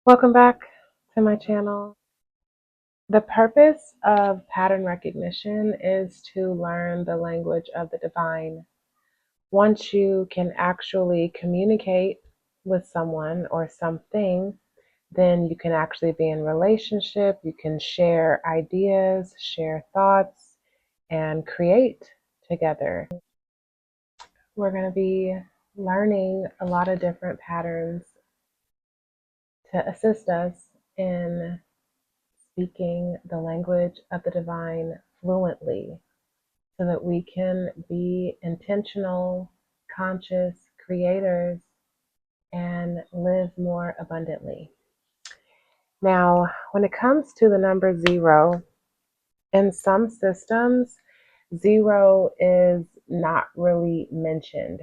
Welcome back to my channel. The purpose of pattern recognition is to learn the language of the divine. Once you can actually communicate with someone or something, then you can actually be in relationship, you can share ideas, share thoughts, and create together. We're going to be learning a lot of different patterns to assist us in speaking the language of the divine fluently so that we can be intentional, conscious creators and live more abundantly. Now, when it comes to the number zero, in some systems, zero is not really mentioned.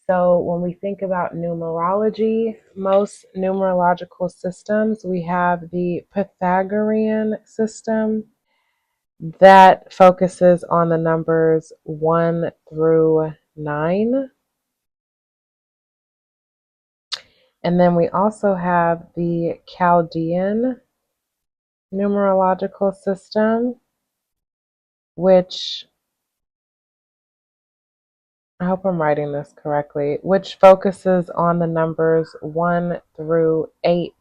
So when we think about numerology, most numerological systems, we have the Pythagorean system that focuses on the numbers 1 through 9. And then we also have the Chaldean numerological system, which I hope I'm writing this correctly, which focuses on the numbers 1 through 8.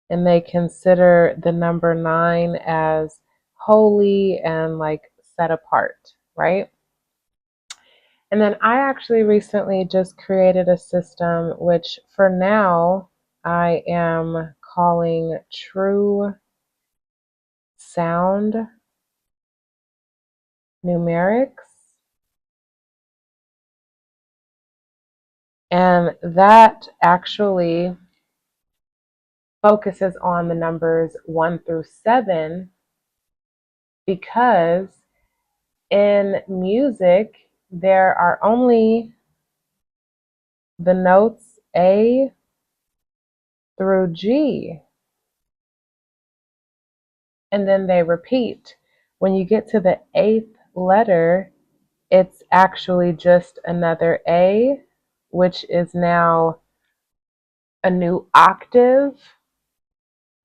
And they consider the number 9 as holy and like set apart, right? And then I actually recently just created a system which for now I am calling True Sound Numerics. And that actually focuses on the numbers 1 through 7 because in music there are only the notes A through G, and then they repeat. When you get to the 8th letter, it's actually just another A, which is now a new octave,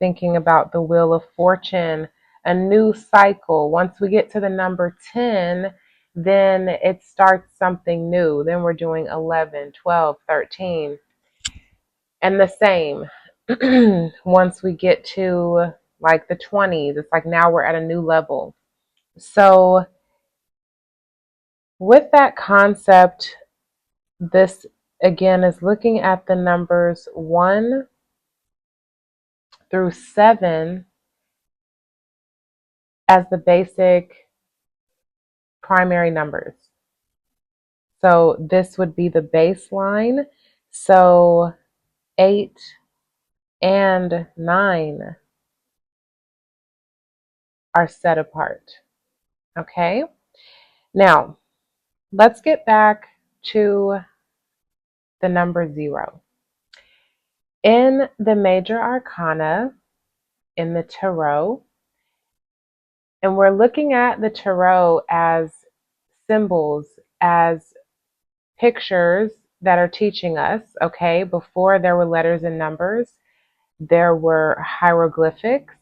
thinking about the Wheel of Fortune, a new cycle. Once we get to the number 10, then it starts something new. Then we're doing 11, 12, 13. And the same. Once we get to like the 20s, it's like now we're at a new level. So with that concept, this again is looking at the numbers 1 through 7 as the basic primary numbers. So this would be the baseline. So 8 and 9 are set apart. Okay? Now, let's get back to the number 0. In the major arcana, in the tarot, and we're looking at the tarot as symbols, as pictures that are teaching us, okay? Before there were letters and numbers, there were hieroglyphics,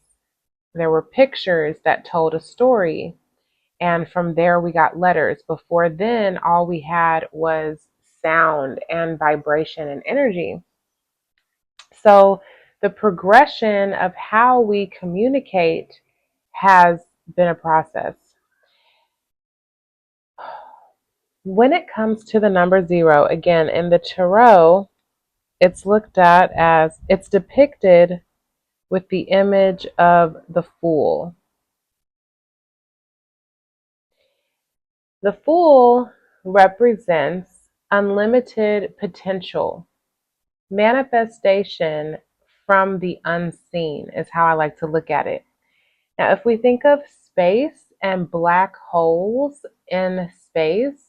there were pictures that told a story, and from there we got letters. Before then, all we had was sound and vibration and energy. So the progression of how we communicate has been a process. When it comes to the number 0, again, in the tarot, it's looked at as, it's depicted with the image of the Fool. The Fool represents unlimited potential, manifestation from the unseen, is how I like to look at it. Now, if we think of space and black holes in space,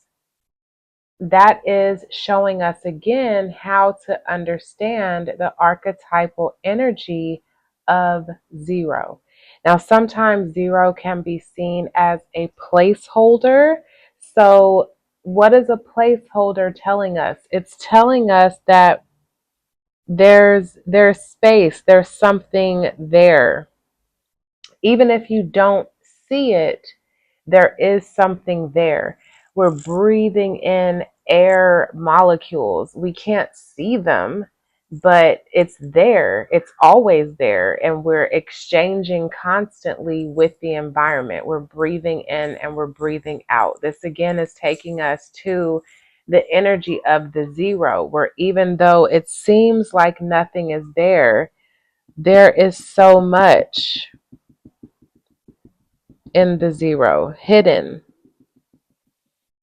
that is showing us again how to understand the archetypal energy of 0. Now, sometimes 0 can be seen as a placeholder. So, what is a placeholder telling us? It's telling us that There's space, there's something there. Even if you don't see it, there is something there. We're breathing in air molecules. We can't see them, but it's there. It's always there. And we're exchanging constantly with the environment. We're breathing in and we're breathing out. This again is taking us to the energy of the zero, where even though it seems like nothing is there, there is so much in the zero, hidden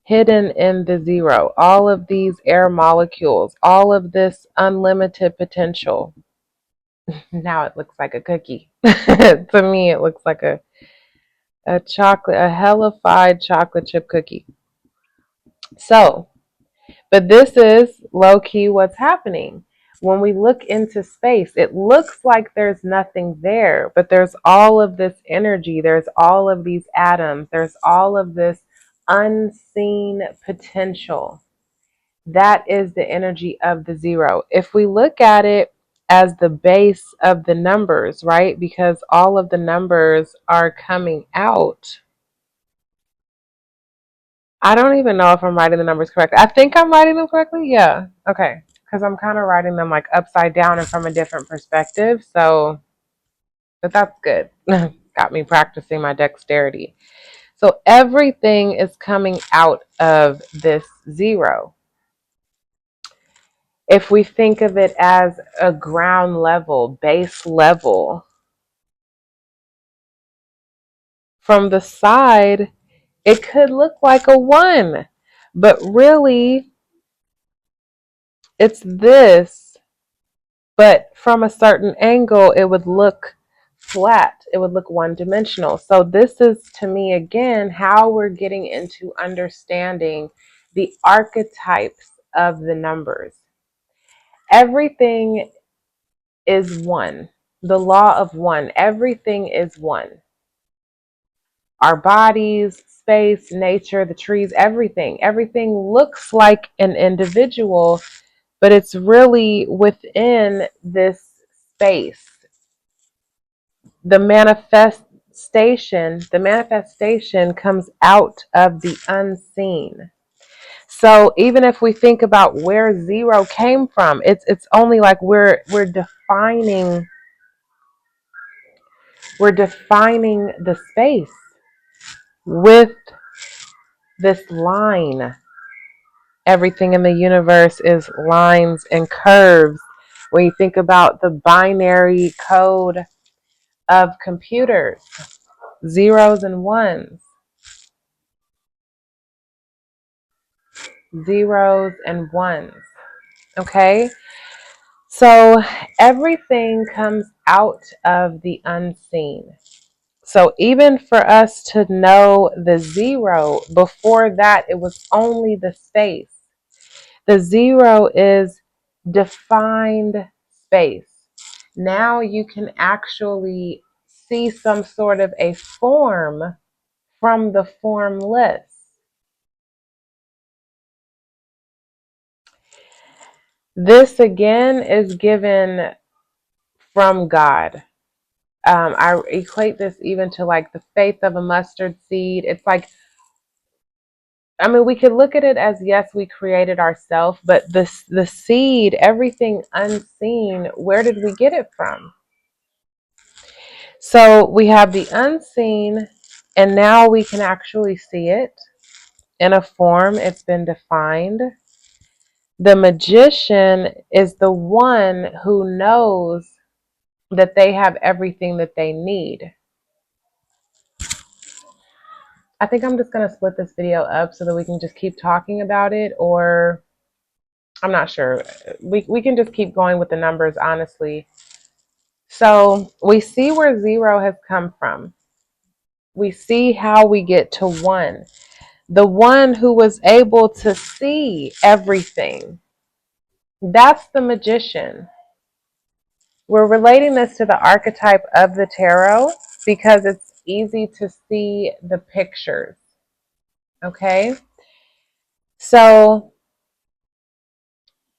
in the zero, all of these air molecules, all of this unlimited potential. Now it looks like a cookie. To me, it looks like a chocolate, a hellified chocolate chip cookie. So, but this is low key what's happening. When we look into space, it looks like there's nothing there, but there's all of this energy, there's all of these atoms, there's all of this unseen potential. That is the energy of the zero. If we look at it as the base of the numbers, right? Because all of the numbers are coming out. I don't even know if I'm writing the numbers correctly. I think I'm writing them correctly. Yeah. Okay. Because I'm kind of writing them like upside down and from a different perspective. So, but that's good. Got me practicing my dexterity. So everything is coming out of this zero. If we think of it as a ground level, base level, from the side, it could look like a one, but really it's this. But from a certain angle, it would look flat. It would look one dimensional. So this is, to me, again, how we're getting into understanding the archetypes of the numbers. Everything is one. The law of one. Everything is one. Our bodies, space, nature, the trees, everything. Everything looks like an individual, but it's really within this space. The manifestation comes out of the unseen. So even if we think about where zero came from, it's only like we're defining the space with this line. Everything in the universe is lines and curves. When you think about the binary code of computers, zeros and ones, zeros and ones. Okay? So everything comes out of the unseen. So even for us to know the zero, before that, it was only the space. The zero is defined space. Now you can actually see some sort of a form from the formless. This again is given from God. I equate this even to like the faith of a mustard seed. It's like, I mean, we could look at it as, yes, we created ourselves, but the seed, everything unseen, where did we get it from? So we have the unseen, and now we can actually see it in a form. It's been defined. The magician is the one who knows that they have everything that they need. I think I'm just going to split this video up so that we can just keep talking about it, or I'm not sure. We can just keep going with the numbers, honestly. So we see where zero has come from. We see how we get to one. The one who was able to see everything. That's the magician. We're relating this to the archetype of the tarot because it's easy to see the pictures. Okay? So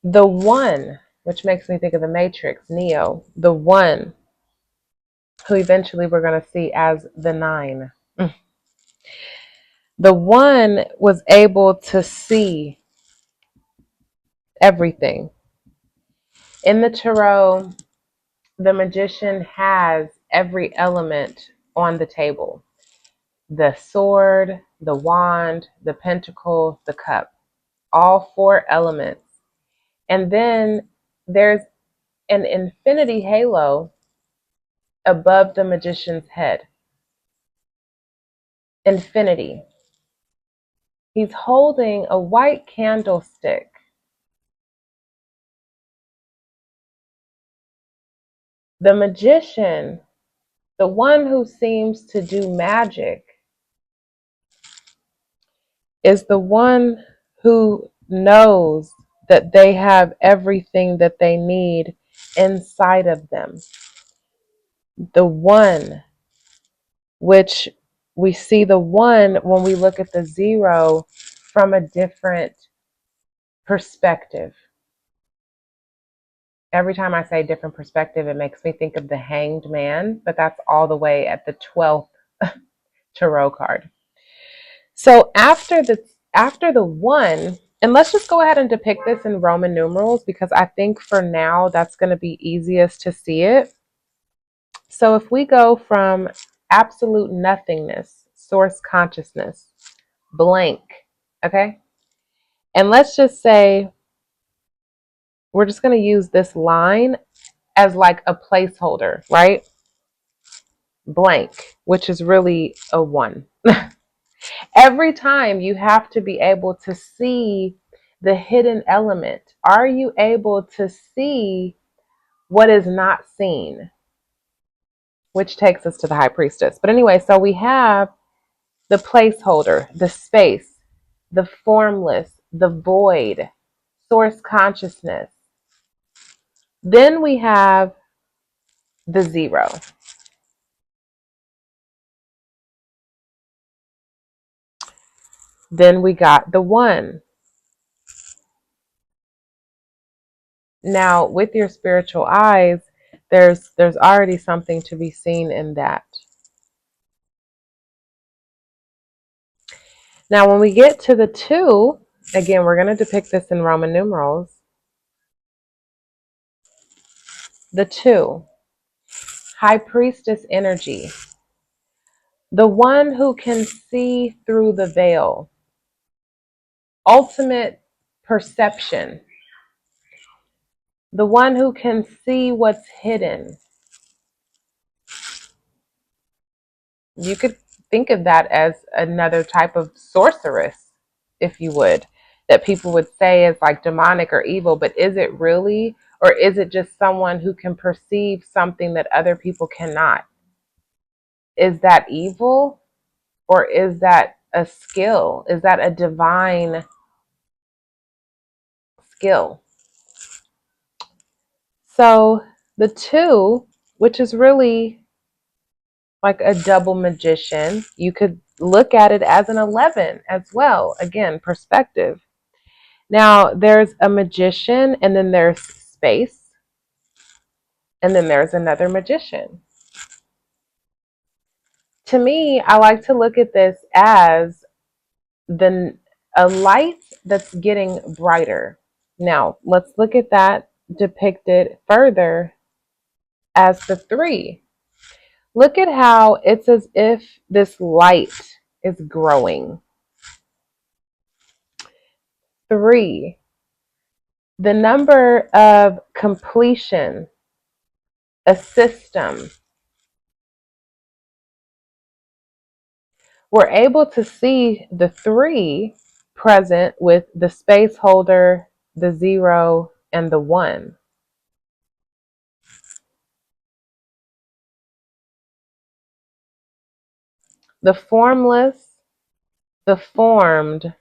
the one which makes me think of the Matrix, Neo, the one who eventually we're going to see as the nine. The one was able to see everything. In the tarot, the magician has every element on the table: the sword, the wand, the pentacle, the cup, all four elements. And then there's an infinity halo above the magician's head. Infinity. He's holding a white candlestick. The magician, the one who seems to do magic, is the one who knows that they have everything that they need inside of them. The one, which we see the one when we look at the zero from a different perspective. Every time I say different perspective, it makes me think of the Hanged Man, but that's all the way at the 12th tarot card. So after the one, and let's just go ahead and depict this in Roman numerals, because I think for now that's going to be easiest to see it. So if we go from absolute nothingness, source consciousness, blank, okay? And let's just say we're just going to use this line as like a placeholder, right? Blank, which is really a one. Every time you have to be able to see the hidden element. Are you able to see what is not seen? Which takes us to the high priestess. But anyway, so we have the placeholder, the space, the formless, the void, source consciousness. Then we have the zero. Then we got the one. Now, with your spiritual eyes, there's already something to be seen in that. Now, when we get to the two, again, we're going to depict this in Roman numerals. The two, high priestess energy, the one who can see through the veil, ultimate perception, the one who can see what's hidden. You could think of that as another type of sorceress, if you would, that people would say is like demonic or evil, but is it really? Or is it just someone who can perceive something that other people cannot? Is that evil? Or is that a skill? Is that a divine skill? So the two, which is really like a double magician, you could look at it as an 11 as well. Again, perspective. Now there's a magician, and then there's space, and then there's another magician. To me, I like to look at this as a light that's getting brighter. Now, let's look at that depicted further as the three. Look at how it's as if this light is growing. Three, the number of completion, a system. We're able to see the three present with the space holder, the zero, and the one. The formless, the formed,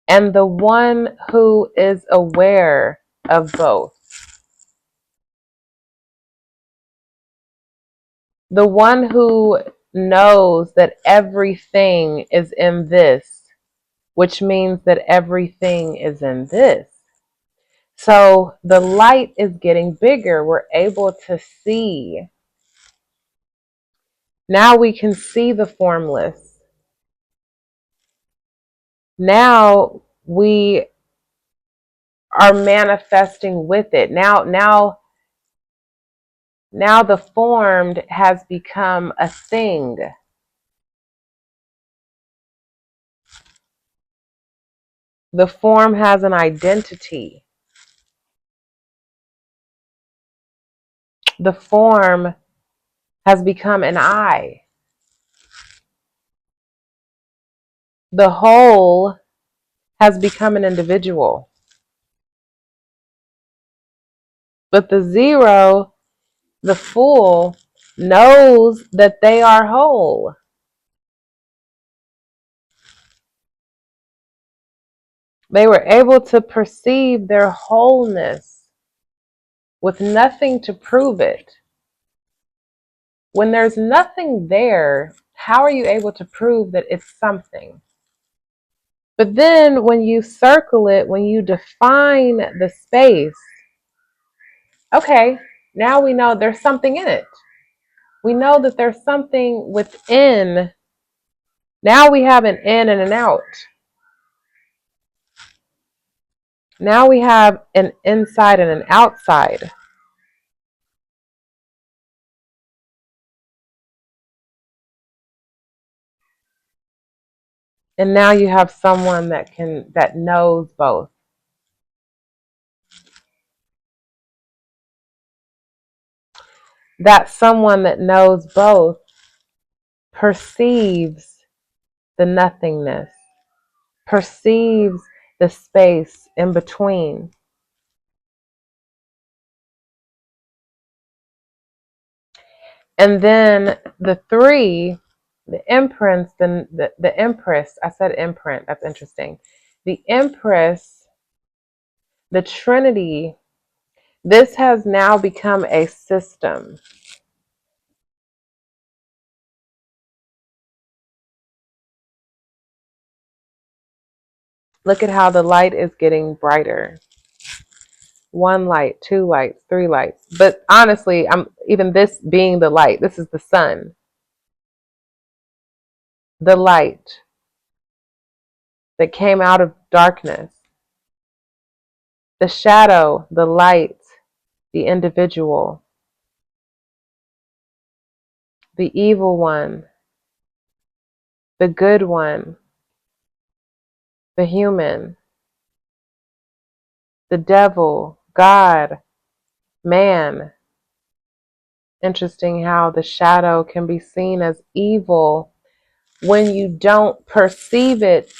and the one who is aware of both. The one who knows that everything is in this, which means that everything is in this. So the light is getting bigger. We're able to see. Now we can see the formless. Now we are manifesting with it. Now the formed has become a thing. The form has an identity. The form has become an I. The whole has become an individual. But the zero, the full, knows that they are whole. They were able to perceive their wholeness with nothing to prove it. When there's nothing there, how are you able to prove that it's something? But then when you circle it, when you define the space, okay, now we know there's something in it. We know that there's something within. Now we have an in and an out. Now we have an inside and an outside. And now you have someone that knows both. That someone that knows both perceives the nothingness, perceives the space in between. And then the three, the imprints, the empress, I said imprint, that's interesting. The empress, the trinity, this has now become a system. Look at how the light is getting brighter. One light, two lights, three lights. But honestly, I'm even this being the light. This is the sun. The light that came out of darkness. The shadow, the light, the individual. The evil one. The good one. The human. The devil. God. Man. Interesting how the shadow can be seen as evil when you don't perceive it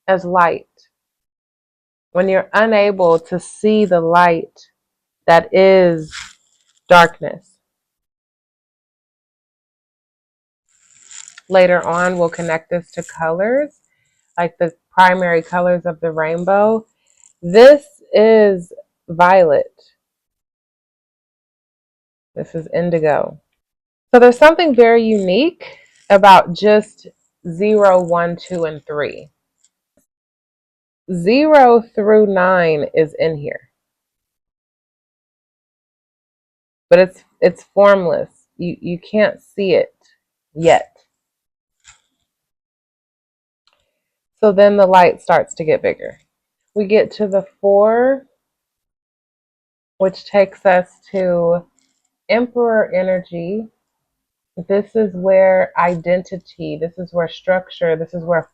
as light. When you're unable to see the light that is darkness. Later on, we'll connect this to colors, like the primary colors of the rainbow. This is violet. This is indigo. So there's something very unique about just 0, 1, 2, and 3. 0 through 9 is in here. But it's formless. You can't see it yet. So then the light starts to get bigger. We get to the 4, which takes us to Emperor energy. This is where identity, this is where structure, this is where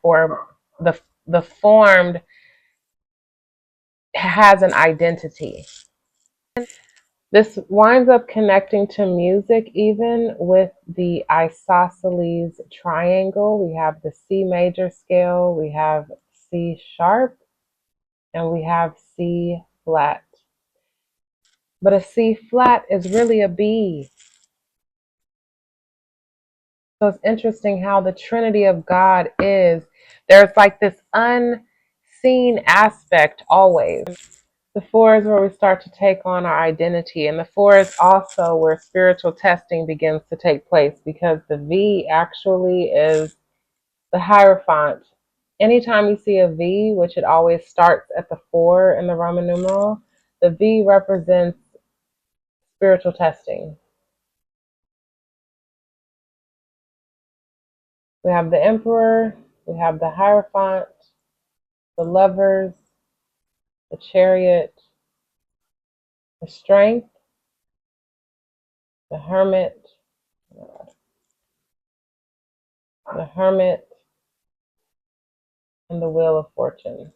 the formed has an identity. This winds up connecting to music even with the isosceles triangle. We have the C major scale, we have C sharp, and we have C flat. But a C flat is really a B. So it's interesting how the Trinity of God is. There's like this unseen aspect always. The 4 is where we start to take on our identity. And the 4 is also where spiritual testing begins to take place, because the V actually is the Hierophant. Anytime you see a V, which it always starts at the 4 in the Roman numeral, The V represents spiritual testing. We have the Emperor, we have the Hierophant, the Lovers, the Chariot, the Strength, the Hermit, and the Wheel of Fortune.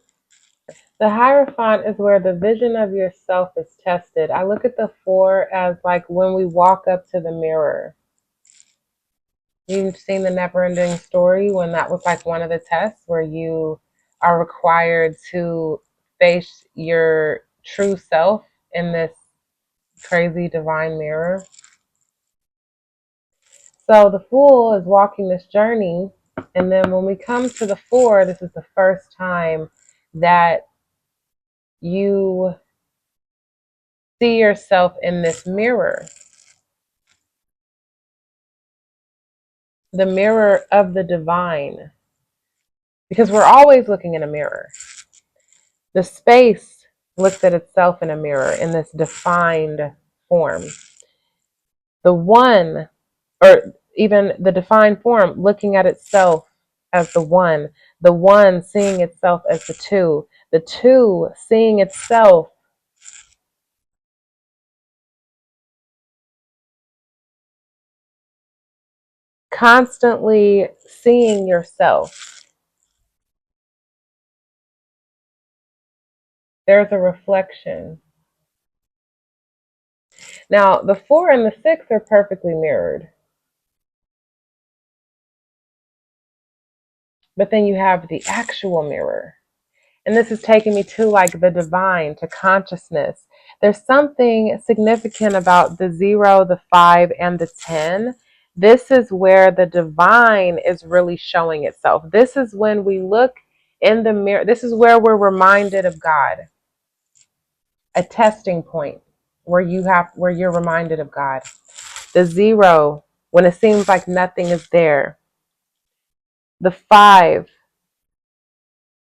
The Hierophant is where the vision of yourself is tested. I look at the 4 as like when we walk up to the mirror. You've seen the Never-Ending Story when that was like one of the tests where you are required to face your true self in this crazy divine mirror. So the Fool is walking this journey, and then when we come to the 4, this is the first time that you see yourself in this mirror. The mirror of the divine. Because we're always looking in a mirror. The space looks at itself in a mirror in this defined form. The 1, or even the defined form, looking at itself as the 1 seeing itself as the 2, the 2 seeing itself constantly seeing yourself. There's a reflection. Now, the 4 and the 6 are perfectly mirrored. But then you have the actual mirror. And this is taking me to like the divine, to consciousness. There's something significant about the 0, the 5, and the 10. This is where the divine is really showing itself. This is when we look in the mirror. This is where we're reminded of God. A testing point where you're reminded of God. The 0, when it seems like nothing is there. The 5,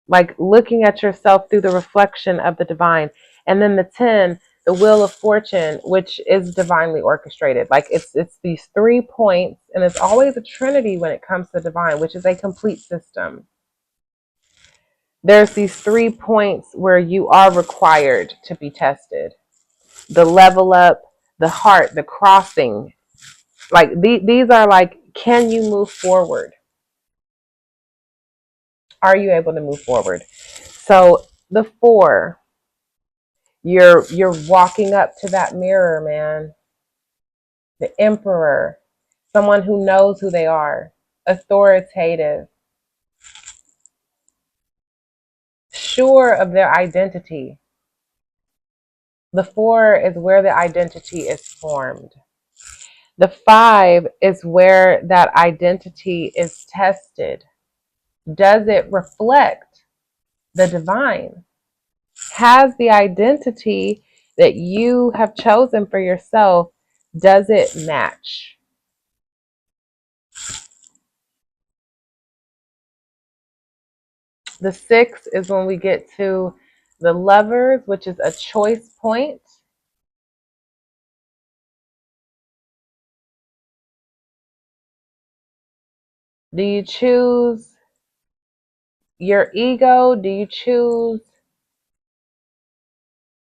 like looking at yourself through the reflection of the divine. And then the 10, the Wheel of Fortune, which is divinely orchestrated. Like it's these 3 points, and it's always a trinity when it comes to divine, which is a complete system. There's these 3 points where you are required to be tested. The level up, the heart, the crossing. Like these are like, can you move forward? Are you able to move forward? So the 4, you're walking up to that mirror, man. The Emperor, someone who knows who they are, authoritative, sure of their identity. The 4 is where the identity is formed. The 5 is where that identity is tested. Does it reflect the divine? Has the identity that you have chosen for yourself, does it match? The 6 is when we get to the Lovers, which is a choice point. Do you choose your ego? Do you choose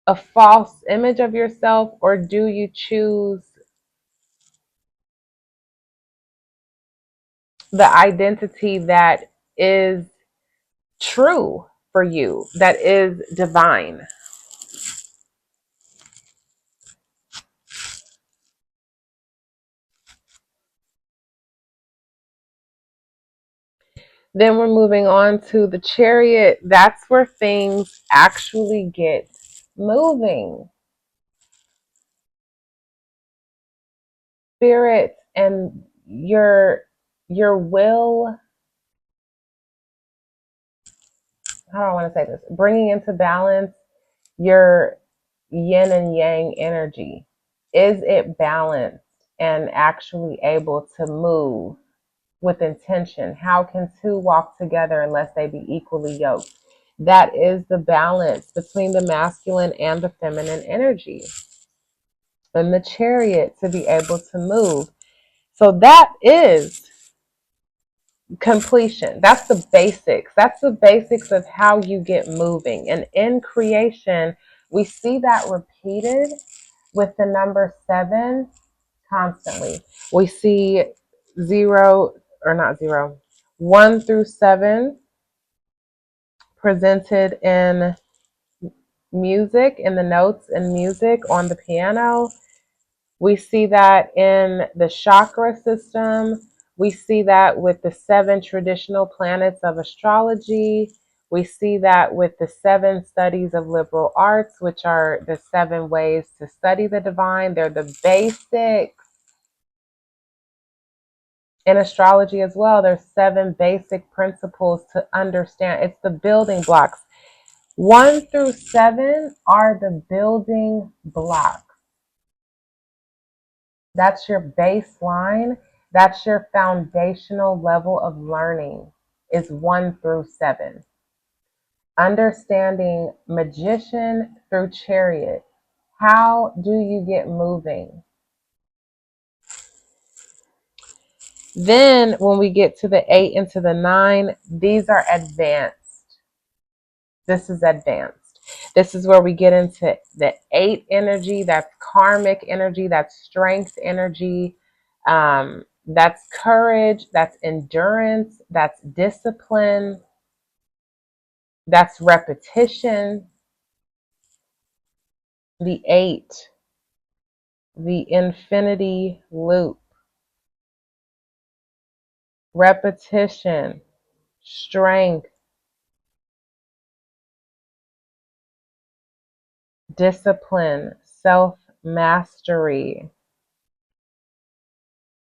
a false image of yourself? Or do you choose the identity that is true for you, that is divine? Then we're moving on to the Chariot. That's where things actually get moving. Spirit and your will, how do I want to say this? Bringing into balance your yin and yang energy. Is it balanced and actually able to move with intention? How can 2 walk together unless they be equally yoked? That is the balance between the masculine and the feminine energy. And the chariot to be able to move. So that is completion. That's the basics. That's the basics of how you get moving. And in creation, we see that repeated with the number 7 constantly. We see 1 through 7 presented in music, in the notes and music on the piano. We see that in the chakra system. We see that with the 7 traditional planets of astrology. We see that with the 7 studies of liberal arts, which are the 7 ways to study the divine. They're the basics. In astrology as well, there's 7 basic principles to understand. It's the building blocks. 1 through 7 are the building blocks. That's your baseline. That's your foundational level of learning, is 1 through 7. Understanding magician through chariot. How do you get moving? Then when we get to the 8 and to the 9, these are advanced. This is advanced. This is where we get into the 8 energy. That's karmic energy. That's strength energy. That's courage. That's endurance. That's discipline. That's repetition. The 8, the infinity loop. Repetition, strength, discipline, self-mastery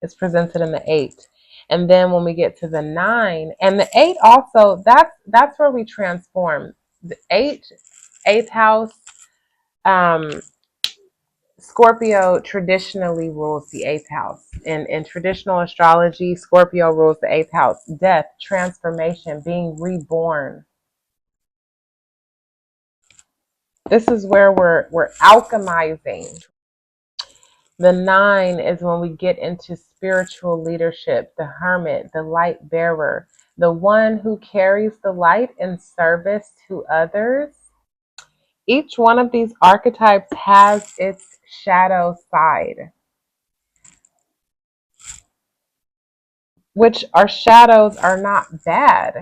is presented in the 8. And then when we get to the 9 and the 8 also, that's where we transform. The 8th house, Scorpio traditionally rules the 8th house. In traditional astrology, Scorpio rules the 8th house. Death, transformation, being reborn. This is where we're alchemizing. The 9 is when we get into spiritual leadership, the hermit, the light bearer, the one who carries the light in service to others. Each one of these archetypes has its shadow side, which our shadows are not bad,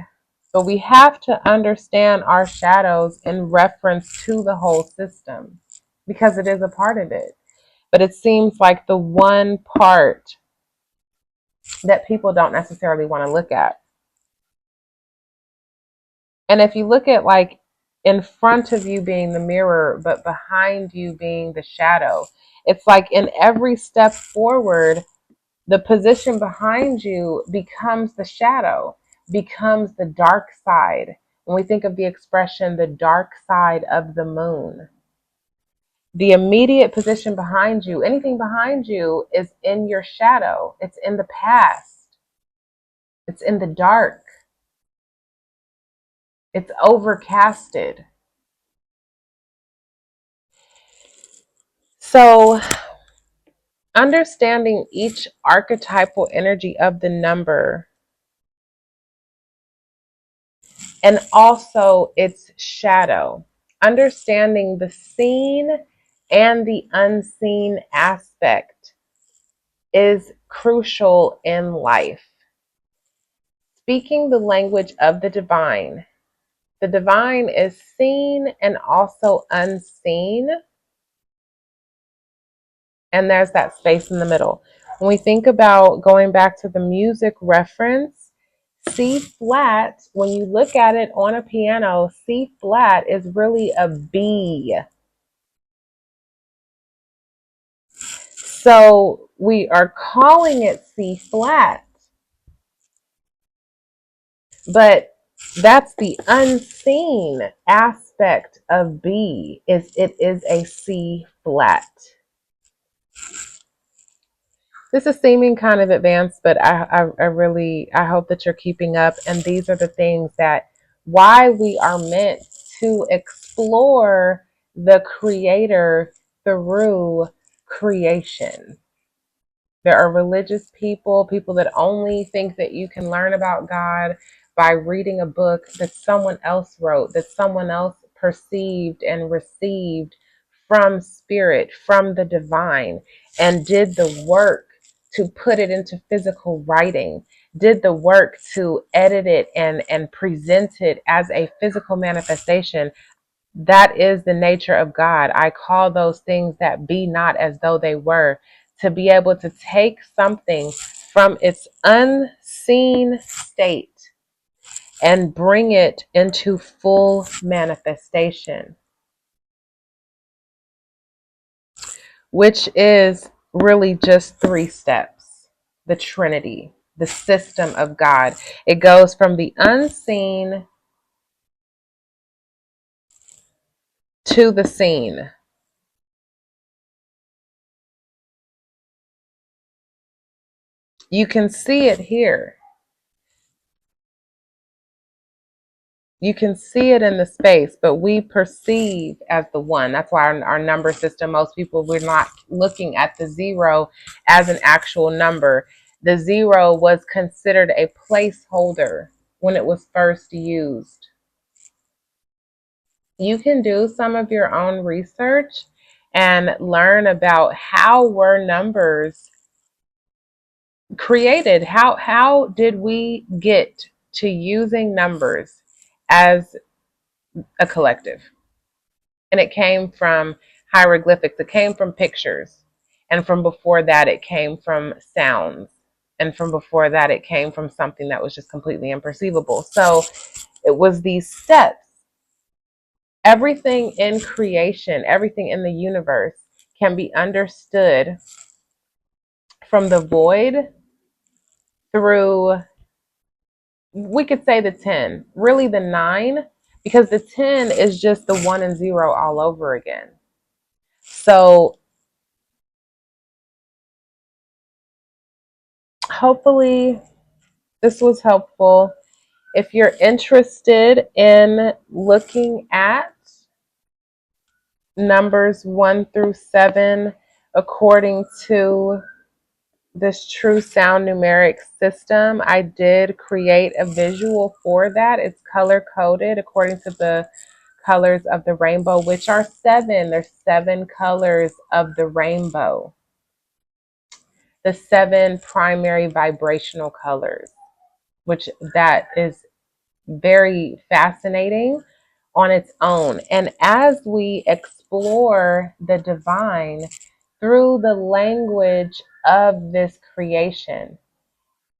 but we have to understand our shadows in reference to the whole system because it is a part of it. But it seems like the one part that people don't necessarily want to look at. And if you look at like in front of you being the mirror, but behind you being the shadow, it's like in every step forward, the position behind you becomes the shadow, becomes the dark side. When we think of the expression, the dark side of the moon, the immediate position behind you, anything behind you is in your shadow. It's in the past. It's in the dark. It's overcasted. So understanding each archetypal energy of the number and also its shadow, understanding the seen and the unseen aspect is crucial in life. Speaking the language of the divine is seen and also unseen. And there's that space in the middle. When we think about going back to the music reference, C flat, when you look at it on a piano, C flat is really a B. So we are calling it C flat, but that's the unseen aspect of B, is it is a C flat. This is seeming kind of advanced, but I hope that you're keeping up. And these are the things that why we are meant to explore the Creator through creation. There are religious people, people that only think that you can learn about God by reading a book that someone else wrote, that someone else perceived and received from spirit, from the divine, and did the work to put it into physical writing, did the work to edit it and present it as a physical manifestation. That is the nature of God. I call those things that be not as though they were. To be able to take something from its unseen state and bring it into full manifestation, which is really just 3 steps. The Trinity, the system of God. It goes from the unseen to the seen. You can see it here. You can see it in the space, but we perceive as the one. That's why our number system, most people, we're not looking at the 0 as an actual number. The 0 was considered a placeholder when it was first used. You can do some of your own research and learn about how were numbers created. How did we get to using numbers as a collective? And it came from hieroglyphics. It came from pictures. And from before that, it came from sounds. And from before that, it came from something that was just completely imperceivable. So it was these steps. Everything in creation, everything in the universe can be understood from the void through, we could say the 10, really the 9, because the 10 is just the 1 and 0 all over again. So hopefully this was helpful. If you're interested in looking at numbers 1 through 7 according to this true sound numeric system, I did create a visual for that. It's color coded according to the colors of the rainbow, which are 7. There's 7 colors of the rainbow, the 7 primary vibrational colors, which that is very fascinating on its own. And as we explore the divine through the language of this creation,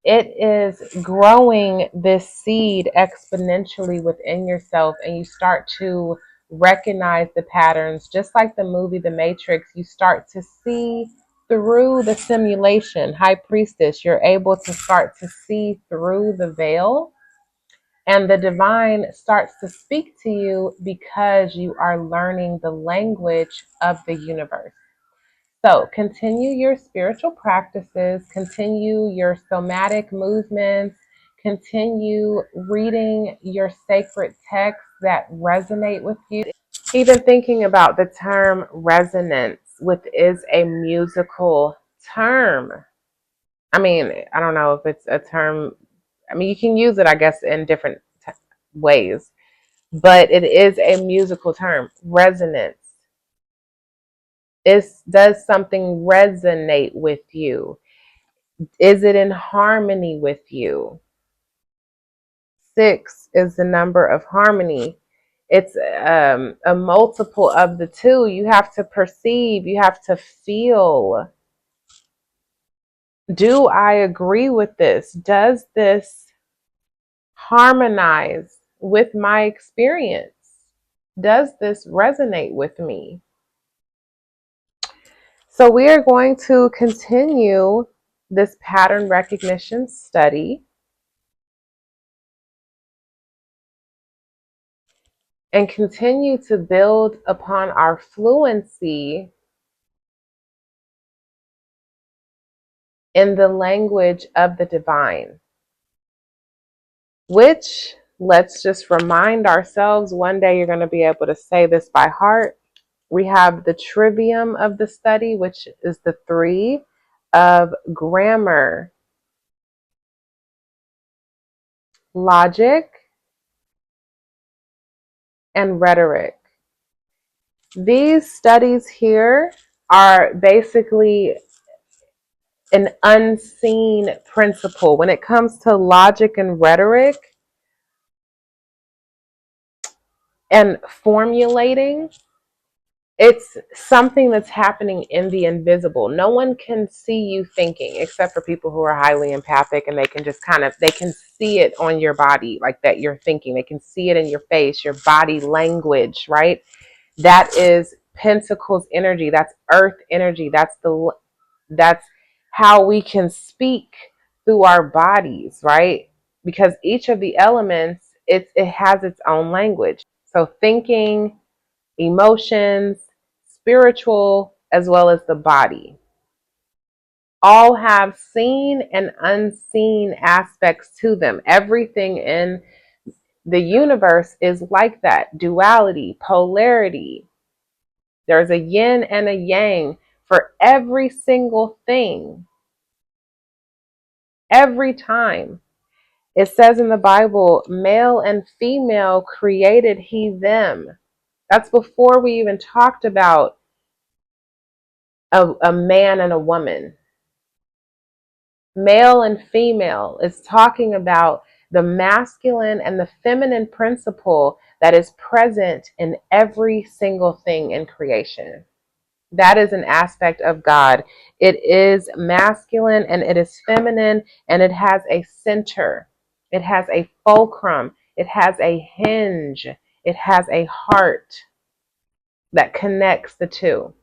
it is growing this seed exponentially within yourself, and you start to recognize the patterns. Just like the movie The Matrix, you start to see through the simulation. High Priestess, you're able to start to see through the veil, and the divine starts to speak to you because you are learning the language of the universe. So continue your spiritual practices, continue your somatic movements, continue reading your sacred texts that resonate with you. Even thinking about the term resonance, which is a musical term. I mean, I don't know if it's a term. I mean, you can use it, I guess, in different ways, but it is a musical term. Resonance. Does something resonate with you? Is it in harmony with you? 6 is the number of harmony. It's a multiple of the 2. You have to perceive, you have to feel. Do I agree with this? Does this harmonize with my experience? Does this resonate with me? So we are going to continue this pattern recognition study and continue to build upon our fluency in the language of the divine, which Let's just remind ourselves, one day you're going to be able to say this by heart. We have the trivium of the study, which is the 3 of grammar, logic, and rhetoric. These studies here are basically an unseen principle. When it comes to logic and rhetoric and formulating, it's something that's happening in the invisible. No one can see you thinking except for people who are highly empathic, and they can just they can see it on your body, like that you're thinking. They can see it in your face, your body language, right? That is Pentacles energy. That's earth energy. That's how we can speak through our bodies, right? Because each of the elements, it has its own language. So thinking, emotions, spiritual, as well as the body, all have seen and unseen aspects to them. Everything in the universe is like that. Duality, polarity. There's a yin and a yang for every single thing. Every time. It says in the Bible, male and female created he them. That's before we even talked about a man and a woman. Male and female is talking about the masculine and the feminine principle that is present in every single thing in creation. That is an aspect of God. It is masculine and it is feminine, and it has a center. It has a fulcrum. It has a hinge. It has a heart that connects the two.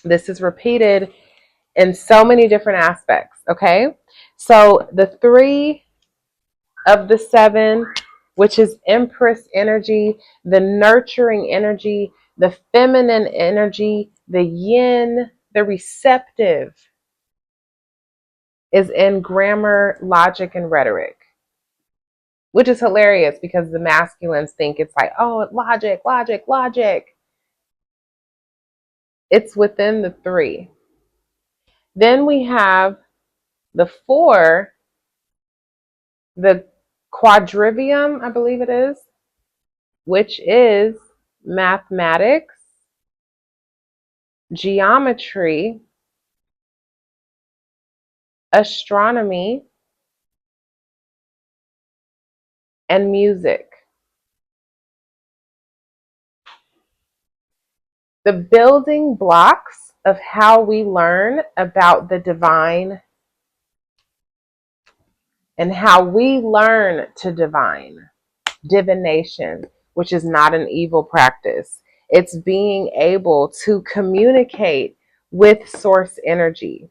This is repeated in so many different aspects, okay? So the 3 of the 7, which is Empress energy, the nurturing energy, the feminine energy, the yin, the receptive, is in grammar, logic, and rhetoric, which is hilarious because the masculines think it's like, oh, logic, logic, logic. It's within the 3. Then we have the 4, the quadrivium, I believe it is, which is mathematics, geometry, astronomy, and music. The building blocks of how we learn about the divine and how we learn to divine. Divination, which is not an evil practice. It's being able to communicate with source energy.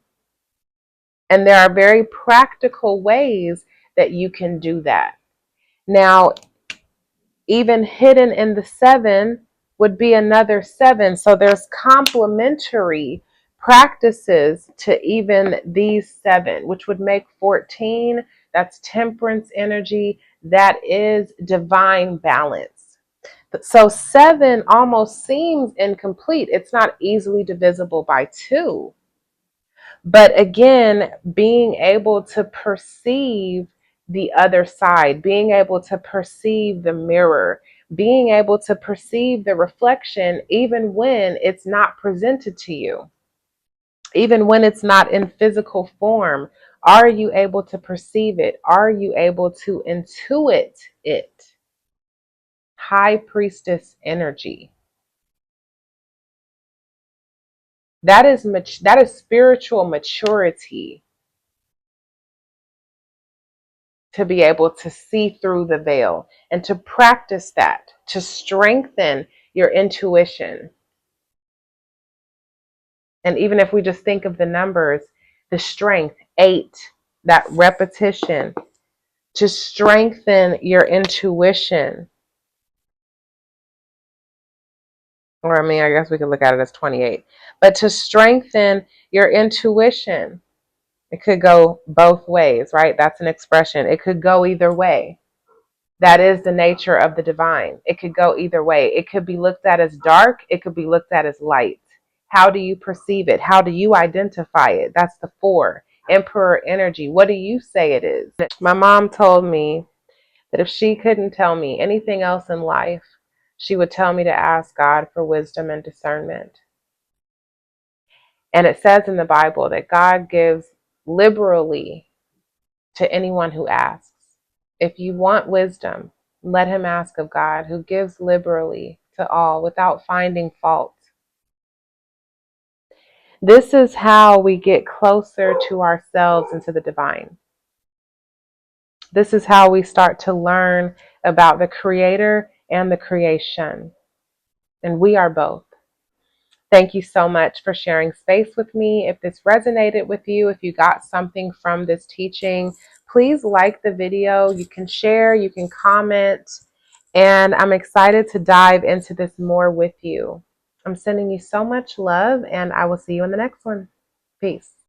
And there are very practical ways that you can do that. Now, even hidden in the 7 would be another 7. So there's complementary practices to even these 7, which would make 14. That's temperance energy. That is divine balance. So 7 almost seems incomplete. It's not easily divisible by 2. But again, being able to perceive the other side, being able to perceive the mirror, being able to perceive the reflection, even when it's not presented to you, even when it's not in physical form. Are you able to perceive it? Are you able to intuit it? High priestess energy. That is spiritual maturity, to be able to see through the veil and to practice that, to strengthen your intuition. And even if we just think of the numbers, the strength, 8, that repetition, to strengthen your intuition. Or I guess we could look at it as 28. But to strengthen your intuition, it could go both ways, right? That's an expression. It could go either way. That is the nature of the divine. It could go either way. It could be looked at as dark. It could be looked at as light. How do you perceive it? How do you identify it? That's the 4. Emperor energy. What do you say it is? My mom told me that if she couldn't tell me anything else in life, she would tell me to ask God for wisdom and discernment. And it says in the Bible that God gives liberally to anyone who asks. If you want wisdom, let him ask of God, who gives liberally to all without finding fault. This is how we get closer to ourselves and to the divine. This is how we start to learn about the creator and the creation. And we are both. Thank you so much for sharing space with me. If this resonated with you, if you got something from this teaching, please like the video. You can share, you can comment, and I'm excited to dive into this more with you. I'm sending you so much love, and I will see you in the next one. Peace.